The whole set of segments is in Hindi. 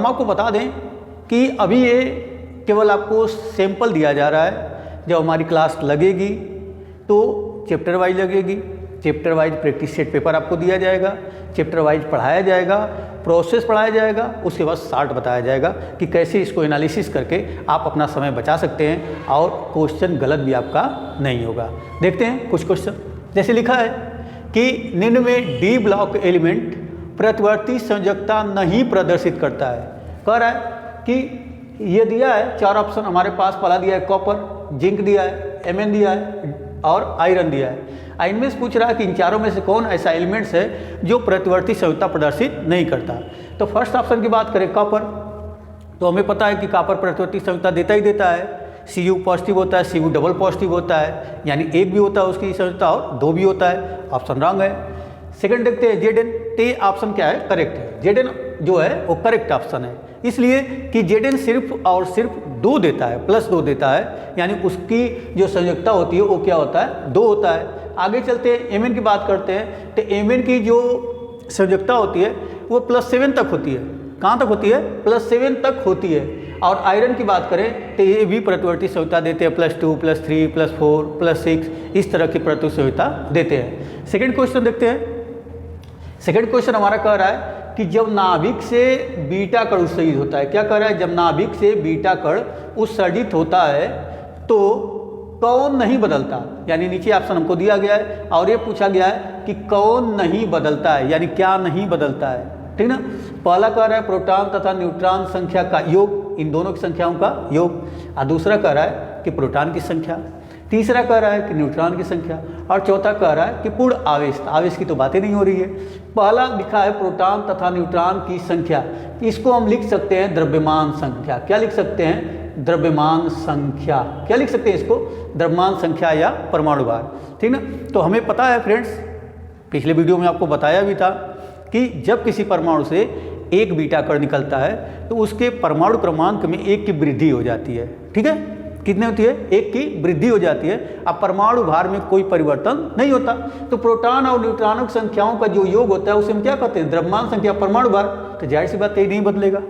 हम आपको बता दें कि अभी ये केवल आपको सैंपल दिया जा रहा है। जब हमारी क्लास लगेगी तो चैप्टर वाइज लगेगी, chapter wise practice set paper आपको दिया जाएगा, चैप्टर वाइज पढ़ाया जाएगा, प्रोसेस पढ़ाया जाएगा, उसके बाद शार्ट बताया जाएगा कि कैसे इसको एनालिसिस करके आप अपना समय बचा सकते हैं और क्वेश्चन गलत भी आपका नहीं होगा। देखते हैं कुछ क्वेश्चन। जैसे लिखा है कि निम्न में डी ब्लॉक एलिमेंट प्रतिवर्ती संयोजकता नहीं प्रदर्शित करता है। कह रहा है कि ये दिया है 4 ऑप्शन हमारे पास। पहला दिया है कॉपर, जिंक दिया है, एमएन दिया है और आयरन दिया है। इनमें से पूछ रहा है कि इन चारों में से कौन ऐसा एलिमेंट्स है जो प्रतिवर्ती संयोजकता प्रदर्शित नहीं करता। तो फर्स्ट ऑप्शन की बात करें कॉपर, तो हमें पता है कि कॉपर प्रतिवर्ती संयोजकता देता ही देता है। Cu पॉजिटिव होता है, Cu डबल पॉजिटिव होता है, यानी एक भी होता है उसकी संयोजकता और 2 भी होता है। ऑप्शन रॉन्ग है। सेकंड देखते हैं Zn। ते ऑप्शन क्या है? करेक्ट है। Zn जो है वो करेक्ट ऑप्शन है, इसलिए कि Zn सिर्फ और सिर्फ 2 देता है, +2 देता है, यानी उसकी जो संयोजकता होती है वो क्या होता है? 2 होता है। आगे चलते हैं Mn की बात करते हैं। तो Mn की जो संयोजकता होती है वो +7 तक होती है। कहाँ तक होती है? +7 तक होती है। और आयरन की बात करें तो ये भी प्रतिवर्ती संयोजकता देते हैं, +2, +3, +4, +6 इस तरह की प्रतिवर्ती संयोजकता देते हैं। सेकंड क्वेश्चन देखते हैं। सेकंड क्वेश्चन हमारा कह रहा है कि जब नाभिक से बीटा कण उत्सर्जित होता है। क्या कह रहा है? जब नाभिक से बीटा कण उत्सर्जित होता है तो कौन नहीं बदलता, यानी नीचे ऑप्शन हमको दिया गया है और ये पूछा गया है कि कौन नहीं बदलता है, यानी क्या नहीं बदलता है। ठीक ना। पहला कह रहा है प्रोटॉन तथा न्यूट्रॉन संख्या का योग, इन दोनों की संख्याओं का योग। और दूसरा कह रहा है कि प्रोटॉन की संख्या। तीसरा कह रहा है कि न्यूट्रॉन की संख्या। और चौथा कह रहा है कि पूर्ण आवेश। आवेश की तो बातें नहीं हो रही है। पहला लिखा है प्रोटॉन तथा न्यूट्रॉन की संख्या, इसको हम लिख सकते हैं द्रव्यमान संख्या। क्या लिख सकते हैं? द्रव्यमान संख्या। क्या लिख सकते हैं इसको? द्रव्यमान संख्या या परमाणु भार। ठीक ना। तो हमें पता है फ्रेंड्स, पिछले वीडियो में आपको बताया भी था कि जब किसी परमाणु से एक बीटा कण निकलता है तो उसके परमाणु क्रमांक में 1 की वृद्धि हो जाती है। ठीक है। कितने होती है? 1 की वृद्धि हो जाती है। अब परमाणु भार में कोई परिवर्तन नहीं होता। तो प्रोटॉन और न्यूट्रॉनों की संख्याओं का जो योग होता है उसे हम क्या कहते हैं? द्रव्यमान संख्या, परमाणु भार। तो जाहिर सी बात, ये नहीं बदलेगा।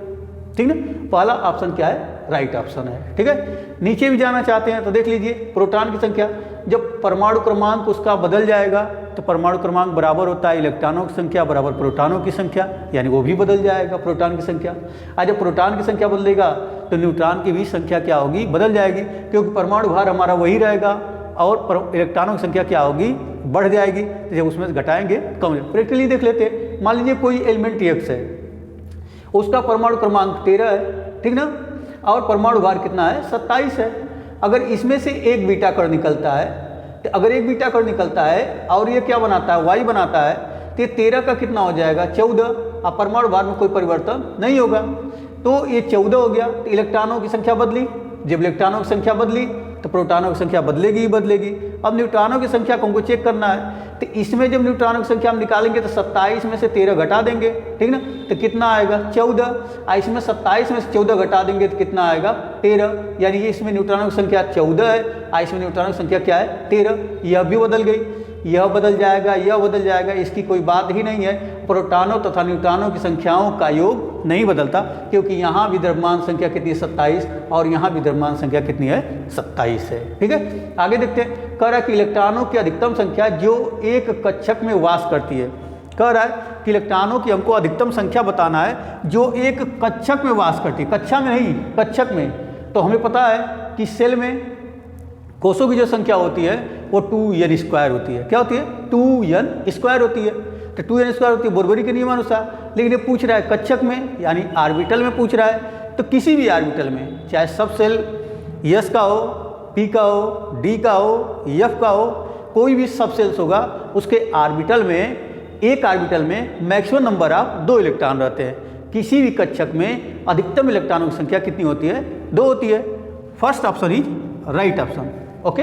ठीक ना। पहला ऑप्शन क्या है? राइट ऑप्शन है। ठीक है। नीचे भी जाना चाहते हैं तो देख लीजिए, प्रोटॉन की संख्या, जब परमाणु क्रमांक उसका बदल जाएगा तो परमाणु क्रमांक बराबर होता है इलेक्ट्रॉनों की संख्या बराबर प्रोटॉनों की संख्या, यानी वो भी बदल जाएगा प्रोटॉन की संख्या। और जब प्रोटॉन की संख्या बदलेगा तो न्यूट्रॉन की भी संख्या क्या होगी? बदल जाएगी, क्योंकि परमाणु भार हमारा वही रहेगा और इलेक्ट्रॉनों की संख्या क्या होगी? बढ़ जाएगी। तो जब उसमें से घटाएंगे कम। प्रैक्टिकली देख लेते हैं। मान लीजिए कोई एलिमेंट X है, उसका परमाणु क्रमांक 13 है। ठीक ना। और परमाणु भार कितना है? 27 है। अगर इसमें से एक बीटा कण निकलता है, तो अगर एक बीटा कण निकलता है और ये क्या बनाता है? Y बनाता है, तो ये 13 का कितना हो जाएगा? 14। अब परमाणु भार में कोई परिवर्तन नहीं होगा, तो ये 14 हो गया। तो इलेक्ट्रॉनों की संख्या बदली। जब इलेक्ट्रॉनों की संख्या बदली तो प्रोटॉनों की संख्या बदलेगी ही बदलेगी। अब न्यूट्रॉनों की संख्या को हमको चेक करना है, तो इसमें जब न्यूट्रॉनों की संख्या हम निकालेंगे तो 27 में से 13 घटा देंगे। ठीक ना। तो कितना आएगा? 14। इसमें 27 में से 14 घटा देंगे तो कितना आएगा? 13। यानी ये इसमें न्यूट्रॉनों की संख्या 14 है, इसमें न्यूट्रॉनों की संख्या क्या है? 13। यह भी बदल गई, यह बदल जाएगा, यह बदल जाएगा, इसकी कोई बात ही नहीं है। प्रोटॉनों तथा न्यूट्रॉनों की संख्याओं का योग नहीं बदलता, क्योंकि यहाँ भी द्रव्यमान संख्या कितनी है? 27, और यहाँ भी द्रव्यमान संख्या कितनी है? 27 है। ठीक है। आगे देखते हैं। कह रहा है कि इलेक्ट्रॉनों की अधिकतम संख्या जो एक कक्षक में वास करती है। कह रहा है कि इलेक्ट्रॉनों की हमको अधिकतम संख्या बताना है जो एक कक्षक में वास करती है। कक्षा में नहीं, कक्षक में। तो हमें पता है कि सेल में कोषों की जो संख्या होती है वो 2n² होती है। क्या होती है? 2n² होती है। तो 2n² होती है बोरबरी के नियमानुसार। लेकिन ये पूछ रहा है कक्षक में, यानी ऑर्बिटल में पूछ रहा है। तो किसी भी ऑर्बिटल में, चाहे सब सेल S का हो, P का हो, D का हो, F का हो, कोई भी सब सेल्स होगा, उसके ऑर्बिटल में, एक ऑर्बिटल में मैक्सिमम नंबर ऑफ 2 इलेक्ट्रॉन रहते हैं। किसी भी कक्षक में अधिकतम इलेक्ट्रॉनों की संख्या कितनी होती है? 2 होती है। First option is right option. Okay.